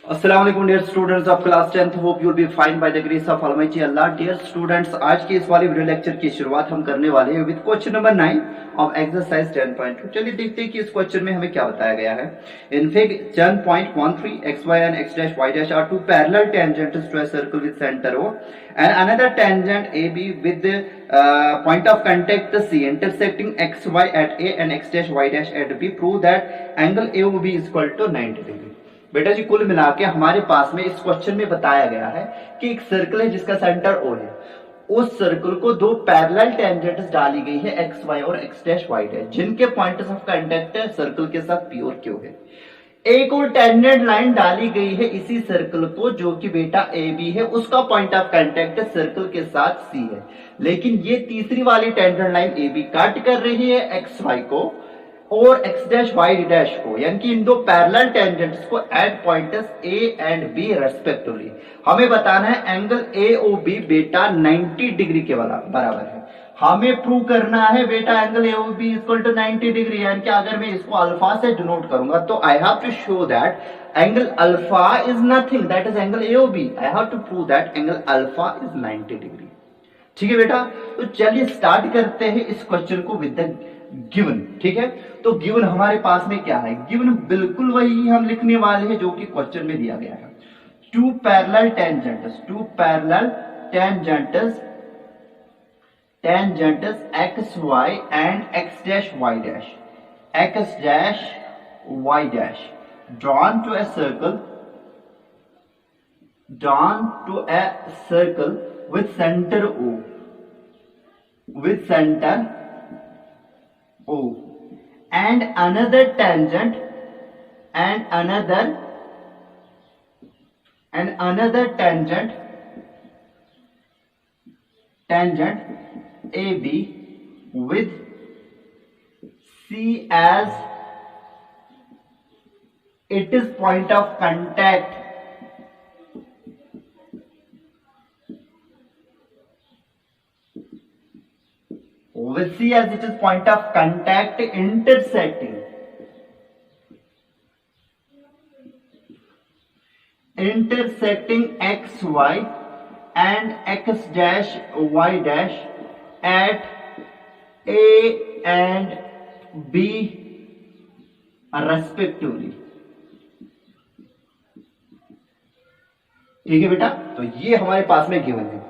Assalamualaikum dear students of class 10th. Hope you'll be fine by the grace of Almighty Allah. Dear students, आज के इस वाले video lecture की शुरुआत हम करने वाले हैं with question number 9 of exercise 10.2. चलिए देखते हैं कि इस क्वेश्चन में हमें क्या बताया गया है. In fig 10.13, xy and x dash y dash are two parallel tangents to a circle with center O and another tangent AB with the point of contact C intersecting xy at A and x dash y dash at B. Prove that angle AOB is equal to 90 degree. बेटा जी कुल मिला के हमारे पास में इस question में बताया गया है कि एक सर्कल है जिसका सेंटर O है. उस सर्कल को दो पैरेलल टेंजेंट्स डाली गई है एक्स वाई और एक्स डैश वाई डैश, जिनके पॉइंट्स ऑफ कांटेक्ट है सर्कल के साथ पी और क्यू है. एक और टेंजेंट लाइन डाली गई है इसी सर्कल को जो कि बेटा ए बी है, उसका पॉइंट ऑफ कांटेक्ट सर्कल के साथ सी है. लेकिन ये तीसरी वाली tangent line A B cut कर रही है एक्स वाई को और एक्स डैश वाई डैश को, यानी कि इन दो पैरेलल टेंजेंट्स को at points A and B respectively. हमें बताना है एंगल ए ओ बी बेटा 90 डिग्री के बराबर है. हमें प्रूव करना है बेटा angle A O B equal to 90 डिग्री, यानी कि अगर मैं इसको अल्फा से डिनोट करूंगा तो I have to show that angle alpha is nothing that is angle A O B. I have to prove that angle alpha is 90 डिग्री. ठीक है बेटा, तो चलिए स्टार्ट करते हैं इस क्वेश्चन को विद द गिवन. ठीक है, तो गिवन हमारे पास में क्या है? गिवन बिल्कुल वही हम लिखने वाले हैं जो कि क्वेश्चन में दिया गया है. Two parallel tangents X Y and X dash Y dash drawn to a circle with center O and another tangent AB with C as its point of contact. With C as its point of contact intersecting XY and X dash Y dash at A and B respectively. ठीक है बेटा, तो ये हमारे पास में given है.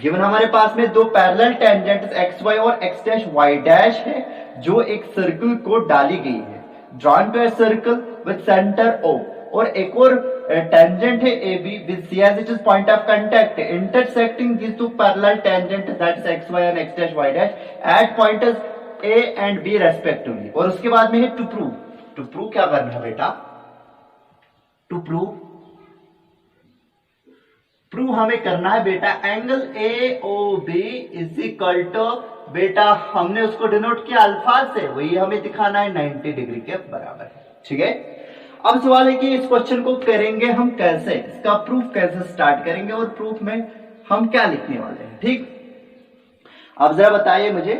Given हमारे पास में दो पैरेलल टेंजेंट्स एक्स वाई और एक्स डैश वाई डैश है जो एक सर्कल को डाली गई है, drawn to a circle with centre O, और एक और टेंजेंट है A B with C as it is point of contact intersecting this two parallel tangent that is X Y and X dash Y dash at points A and B respectively. और उसके बाद में है to prove क्या करना है बेटा? To prove हमें करना है बेटा angle A O B is equal to, बेटा हमने उसको डिनोट किया अल्फा से, वही हमें दिखाना है 90 डिग्री के बराबर है. ठीक है, अब सवाल है कि इस क्वेश्चन को करेंगे हम कैसे, इसका प्रूफ कैसे स्टार्ट करेंगे और प्रूफ में हम क्या लिखने वाले हैं. ठीक, अब जरा बताइए मुझे,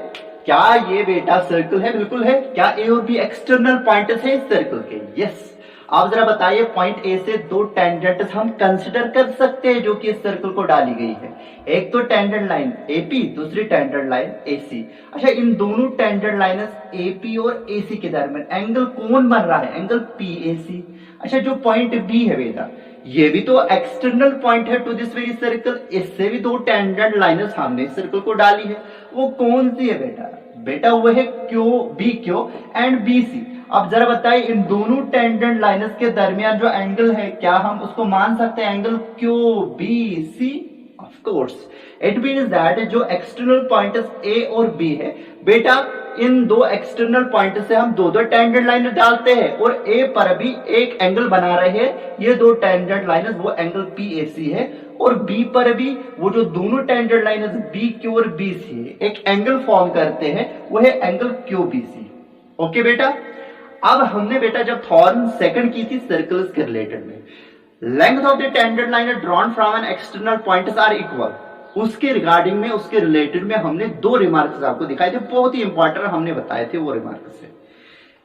क्या ये बेटा सर्कल है? बिल्कुल है. क्या ए और बी एक्सटर्नल पॉइंट्स है इस सर्कल के? यस. आप जरा बताइए पॉइंट ए से दो टेंजेंट्स हम कंसिडर कर सकते हैं जो कि इस सर्कल को डाली गई है. एक तो टेंजेंट लाइन एपी, दूसरी टेंजेंट लाइन एसी. अच्छा, इन दोनों टेंजेंट लाइन्स एपी और एसी के दरमियान एंगल कौन बन रहा है? Angle PAC. अच्छा, जो पॉइंट बी है बेटा ये भी तो एक्सटर्नल पॉइंट है टू दिस वेरी सर्कल. इससे भी दो टेंजेंट लाइन्स हमने इस सर्कल को डाली है. वो कौन सी है बेटा वो है क्यू एंड बीसी. अब जरा बताइए इन दोनों टेंजेंट लाइन्स के दरमियान जो एंगल है क्या हम उसको मान सकते हैं angle Q B C? Of course. It means that जो एक्सटर्नल पॉइंट्स ए और बी है बेटा, इन दो एक्सटर्नल पॉइंट से हम दो टेंजेंट लाइन डालते हैं और ए पर भी एक एंगल बना रहे हैं. ये दो टेंजेंट लाइन्स वो एंगल पीएसी है, और बी पर भी वो जो दोनों टेंजेंट लाइन्स बी क्यू और बी सी एक एंगल फॉर्म करते हैं, वो है angle Q B C. Okay बेटा, अब हमने बेटा जब थॉर्न सेकंड की थी सर्कल्स के रिलेटेड में, length of the tangent line drawn from an external points are equal, उसके रिगार्डिंग में उसके रिलेटेड में हमने दो रिमार्क्स आपको दिखाए थे, बहुत ही इंपॉर्टेंट हमने बताए थे वो रिमार्क्स से.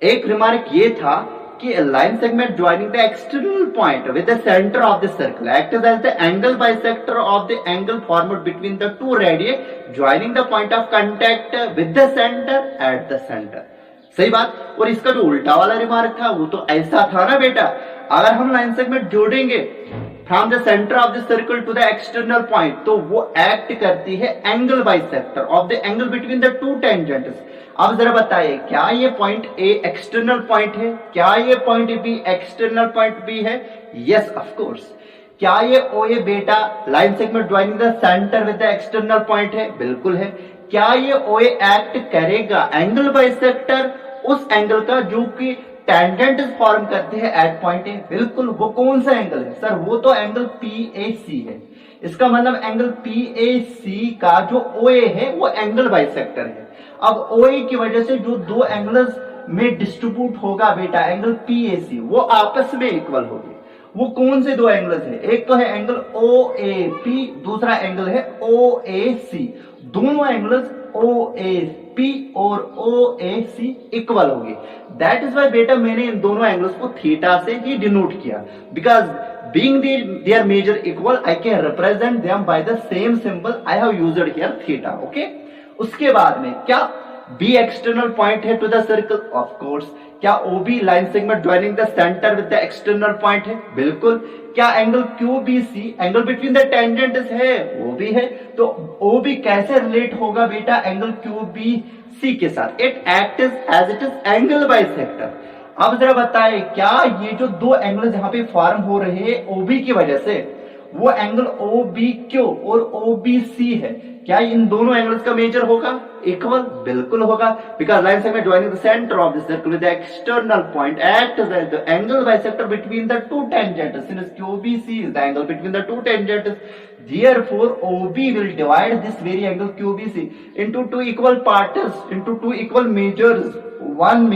एक रिमार्क ये था कि line segment joining the external point with the centre of the circle act as the angle bisector of the angle formed between the two radius joining the point of contact with the centre at the centre. सही बात। और इसका जो उल्टा वाला remark था वो तो ऐसा था ना बेटा, अगर हम लाइन सेगमेंट जोड़ेंगे from the centre of the circle to the external point तो वो एक्ट करती है angle bisector of the angle between the two tangents. अब जरा बताइए, क्या ये पॉइंट ए एक्सटर्नल पॉइंट है? क्या ये point B external point B है? Yes of course. क्या ये ओ ए बेटा line segment joining the centre with the external point है? बिल्कुल है। क्या ये ओ ए एक्ट करेगा एंगल बाइसेक्टर उस एंगल का जो कि टेंजेंट फॉर्म करते हैं एट पॉइंट ए? बिल्कुल। वो कौन सा एंगल है सर? वो तो एंगल PAC है। इसका मतलब एंगल PAC का जो OA है वो एंगल बाइसेक्टर है। अब OA की वजह से जो दो एंगल्स में डिस्ट्रीब्यूट होगा बेटा एंगल PAC वो आपस में इक्वल होगी। वो कौन से दो एंगल्स है? एक तो है एंगल OAP, दूसरा एंगल है OAC। दोनों एंगल्स OAP और OAC इक्वल होगी। दैट इज वाई बेटा मैंने इन दोनों एंगल्स को थीटा से ही डिनोट किया, because being their measure equal I can represent them by the same symbol I have used here theta. Okay. उसके बाद में क्या बी एक्सटर्नल पॉइंट है to the circle? Of course. क्या OB line segment joining the centre with the external point है? बिल्कुल। क्या angle QBC angle between the tangents है? वो भी है। तो OB कैसे रिलेट होगा बेटा एंगल QBC के साथ? It act as it is angle bisector. अब जरा बताएं, क्या ये जो दो एंगल्स यहाँ पे फॉर्म हो रहे हैं OB की वजह से वो एंगल OBQ और OBC है, क्या इन दोनों एंगल्स का मेजर होगा इक्वल? बिल्कुल होगा, because line segment joining the centre of the circle with the external point act as the angle bisector between the two tangents since QBC is the angle between the two tangents. Therefore OB will divide this very angle QBC into two equal parts, into two equal measures. one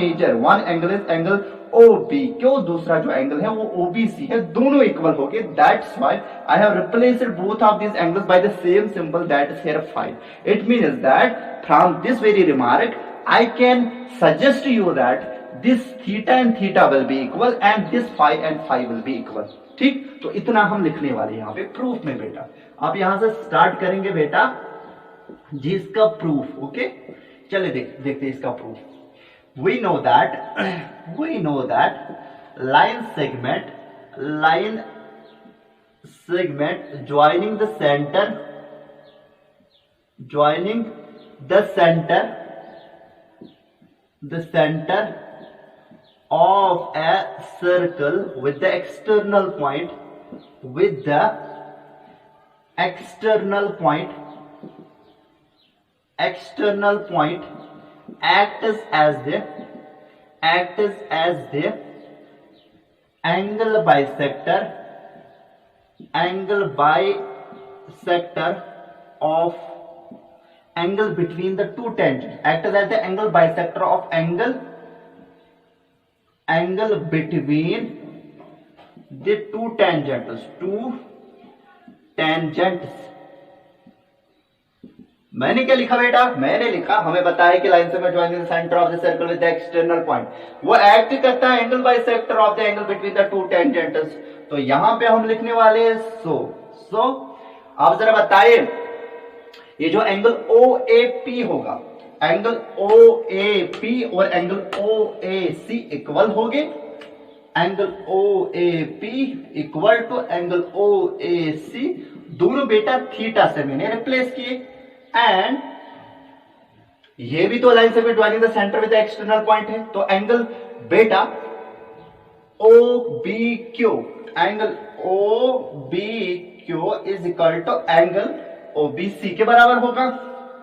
angle is angle OB, क्यों? दूसरा जो angle है वो OBC है। दोनों equal हो गए। That's why I have replaced both of this angles bye the same symbol that is here phi. It means that from this very remark I can suggest you that this theta and theta will be equal and this phi and phi will be equal. ठीक, तो इतना हम लिखने वाले यहाँ पे proof में बेटा। आप यहां से स्टार्ट करेंगे बेटा जिसका प्रूफ। ओके, चले देखते इसका proof. we know that line segment joining the center of a circle with the external point acts as the angle bisector of angle between the two tangents, acts as the angle bisector of angle between the two tangents. मैंने क्या लिखा बेटा? मैंने लिखा, हमें बताया कि line segment joining the centre of the circle with the external point वो एक्ट करता है angle bisector of the angle between the two tangents. तो यहां पे हम लिखने वाले हैं सो आप जरा बताइए, ये जो एंगल OAP होगा, एंगल OAP और एंगल OAC इक्वल हो गए। Angle OAP equal to angle OAC, दोनों बेटा थीटा से मैंने रिप्लेस किए। एंड ये भी तो line segment joining the centre with the external point है, तो एंगल बेटा OBQ is equal to angle OBC के बराबर होगा।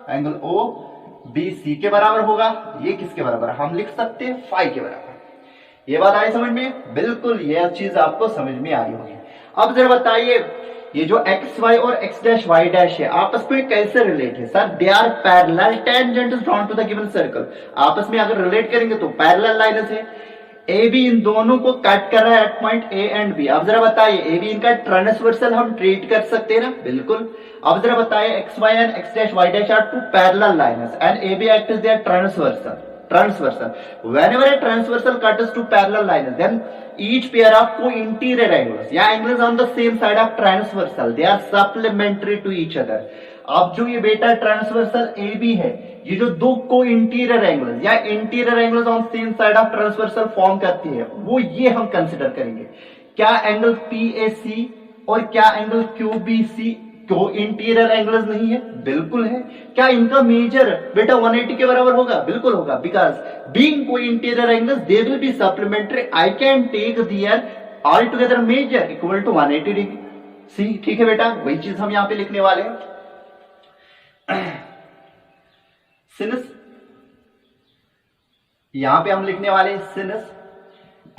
एंगल OBC के बराबर होगा। ये किसके बराबर? हम लिख सकते हैं फाई के बराबर। ये बात आई समझ में? बिल्कुल, ये चीज आपको समझ में आई होगी। अब जरा बताइए, ये जो एक्स वाई और एक्स डैश वाई डैश है आपस में कैसे रिलेट है? Sir they are parallel tangents drawn to the given circle. आपस में अगर रिलेट करेंगे तो पैरेलल लाइन्स है। ए बी इन दोनों को कट कर रहा है at point A and B. अब जरा बताइए, ए बी इनका ट्रांसवर्सल हम ट्रीट कर सकते हैं ना? बिल्कुल। अब जरा बताइए, X Y and X dash Y dash are two parallel lines and A B act is their transversal. transversal. Whenever a transversal cuts to parallel lines, then each pair of co-interior angles या angles on the same side of transversal, they are supplementary to each other. अब जो ये बेटा transversal A B है, ये जो दो को इंटीरियर एंगल्स या interior angles on same side of transversal form करती है, वो ये हम कंसिडर करेंगे. क्या एंगल पीएसी और क्या एंगल क्यूबीसी को इंटीरियर एंगल्स नहीं है? बिल्कुल है. क्या इनका मेजर बेटा 180 के बराबर होगा? बिल्कुल होगा. Because being co interior angles they will be supplementary. I can take their all together measure equal to 180 degree. See ठीक है बेटा, वही चीज हम यहां पे लिखने वाले हैं. सिनस यहां पे हम लिखने वाले हैं since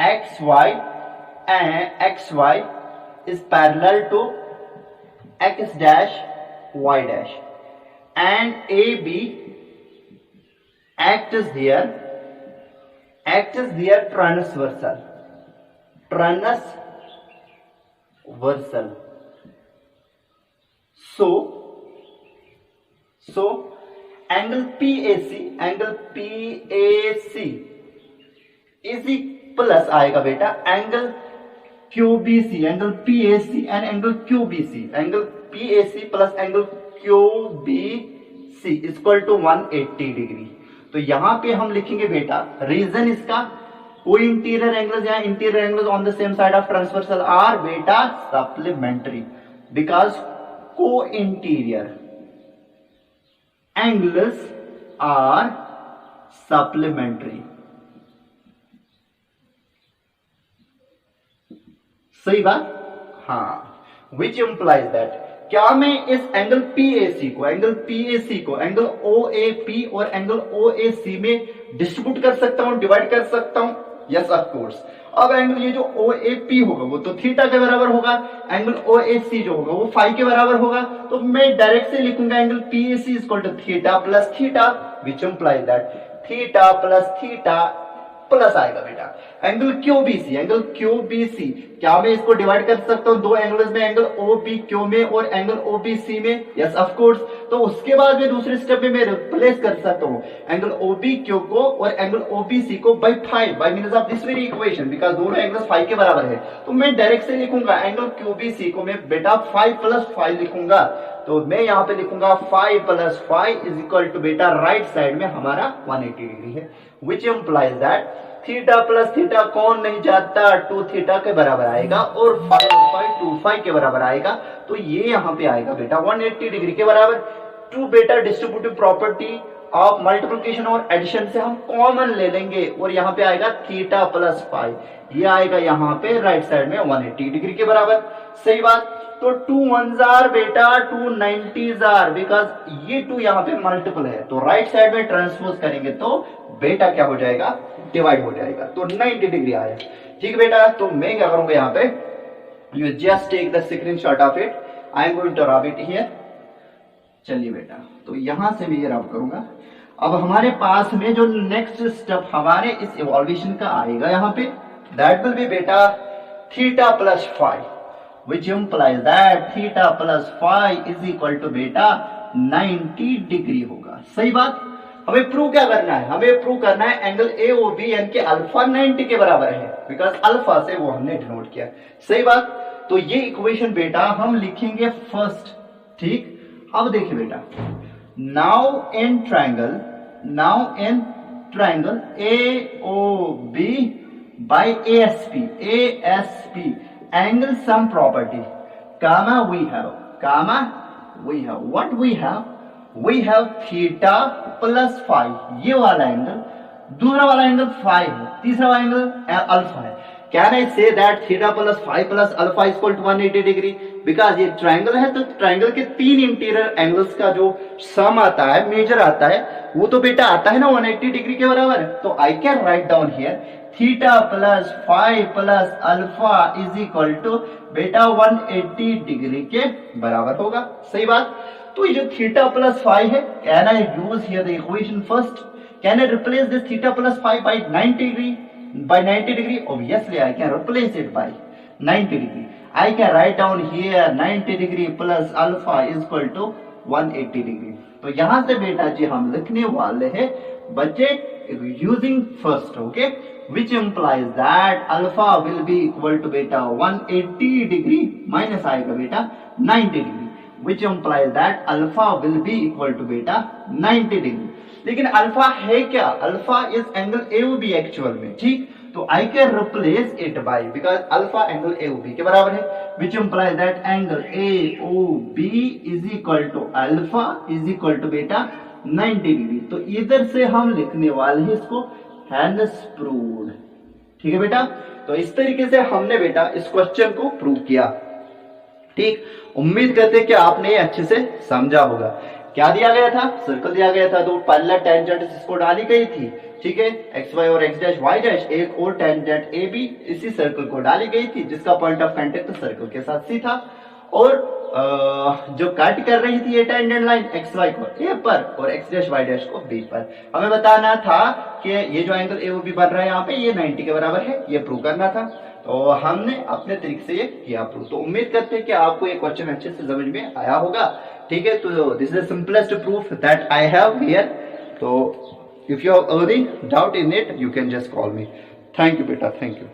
X Y is parallel to X dash Y dash and A B act is their transversal. So angle PAC is plus आएगा बेटा angle QBC, angle PAC and angle QBC, angle PAC plus angle QBC equal to 180 degree. तो यहां पे हम लिखेंगे बेटा reason इसका co interior angles या interior angles on the same side of transversal are बेटा supplementary. Because co interior angles are supplementary. सही बात. हाँ, which implies that क्या मैं इस एंगल PAC को एंगल OAP और एंगल OAC में डिस्ट्रीब्यूट कर सकता हूं, डिवाइड कर सकता हूं? Yes of course. अब एंगल ये जो OAP होगा वो तो थीटा के बराबर होगा, एंगल OAC जो होगा वो फाई के बराबर होगा. तो मैं डायरेक्ट से लिखूंगा angle PAC equal to theta plus theta, which implies that theta plus theta plus आएगा बेटा एंगल QBC. क्या मैं इसको डिवाइड कर सकता हूं दो एंगल्स में, एंगल OPQ में और एंगल OBC में? Yes of course. तो उसके बाद में दूसरे स्टेप में मैं रिप्लेस कर सकता हूं एंगल OPQ को और एंगल OBC को by phi by means of this very equation, because दोनों एंगल्स फाई के बराबर है. तो मैं डायरेक्ट से लिखूंगा एंगल QBC को मैं बेटा फाई प्लस फाई लिखूंगा. तो मैं यहां पे लिखूंगा phi plus phi is equal to बेटा राइट साइड में हमारा 180 डिग्री है, which implies that theta plus theta कौन नहीं जाता, 2 थीटा के बराबर आएगा और फाई 2 फाई के बराबर आएगा. तो ये यहां पे आएगा बेटा 180 डिग्री के बराबर. टू बेटा डिस्ट्रीब्यूटिव प्रॉपर्टी ऑफ मल्टीप्लिकेशन और एडिशन से हम कॉमन ले लेंगे और यहां पे आएगा थीटा प्लस फाई. ये आएगा यहां पे राइट साइड में 180 डिग्री के बराबर. सही बात. तो 2 1s आर बेटा 2 90s आर, बिकॉज ये 2 यहां पे मल्टीपल है. तो राइट साइड में ट्रांसपोज करेंगे तो बेटा क्या हो जाएगा, डिवाइड हो जाएगा. तो 90 डिग्री आया. ठीक बेटा. तो मैं क्या करूंगा यहां पे, you just take the screenshot of it. I am going to rub it here. चलिए बेटा, तो यहां से मैं ये रब करूंगा. अब हमारे पास में जो नेक्स्ट स्टेप हमारे इस इवॉल्यूशन का आएगा यहां पे, दैट विल बी बेटा theta plus phi, which implies that theta plus phi is equal to बेटा 90 डिग्री होगा. सही बात. हमें प्रूव क्या करना है, हमें प्रूव करना है एंगल AOB यानी कि अल्फा 90 के बराबर है, बिकॉज अल्फा से वो हमने डिनोट किया. सही बात. तो ये इक्वेशन बेटा हम लिखेंगे फर्स्ट. ठीक. अब देखिए बेटा, now in triangle AOB by ASP angle sum property, comma we have what we have theta plus phi. ये वाला एंगल, दूसरा वाला एंगल फाई है, तीसरा वाला एंगल अल्फा है. Can I say that theta plus phi plus alpha equal to 180 degree? Because ये triangle है, तो ट्रायंगल के 3 इंटीरियर एंगल्स का जो सम आता है, मेजर आता है, वो तो बेटा आता है ना 180 डिग्री के बराबर है. तो I can write down here theta plus phi plus alpha is equal to बेटा 180 डिग्री के बराबर होगा. सही बात. तो ये जो थीटा प्लस फाई है, can I use here the equation first, can I replace this theta plus phi by 90 degree? Obviously I can replace it by 90 degree. I can write down here 90 degree plus alpha is equal to 180 degree. तो यहां से बेटा जी हम लिखने वाले हैं बचे using first, okay, which implies that alpha will be equal to beta 180 degree minus आएगा बेटा 90 degree, which implies that alpha will be equal to beta 90 degree. लेकिन अल्फा है क्या? Alpha is angle AOB actual में, ठीक, तो I can replace it by, because alpha angle AOB के बराबर है, which implies that angle AOB is equal to alpha is equal to बेटा 90 डिग्री. तो इधर से हम लिखने वाले हैं इसको हैंस प्रूव्ड. ठीक है बेटा, तो इस तरीके से हमने बेटा इस क्वेश्चन को प्रूव किया. ठीक, उम्मीद करते हैं कि आपने ये अच्छे से समझा होगा. क्या दिया गया था? सर्कल दिया गया था, तो पहला टेंजेंट इसको डाली गई थी, ठीक है, एक्स वाई और एक्स डैश वाई डैश, एक और टेंजेंट ए बी इसी सर्कल को डाली गई थी जिसका पॉइंट ऑफ कांटेक्ट सर्कल के साथ सी था, और जो कट कर रही थी ये टेंजेंट लाइन एक्स वाई को ए पर और एक्स डैश वाई डैश को बी पर. हमें बताना था कि ये जो एंगल AOB बन रहा है यहाँ पे ये 90 के बराबर है, ये प्रूव करना था, तो हमने अपने तरीके से ये किया प्रूव. तो उम्मीद करते हैं कि आपको ये क्वेश्चन अच्छे से समझ में आया होगा. ठीक है, तो this is the simplest proof that I have here. तो if you have any doubt in it you can just call me. Thank you बेटा, थैंक यू.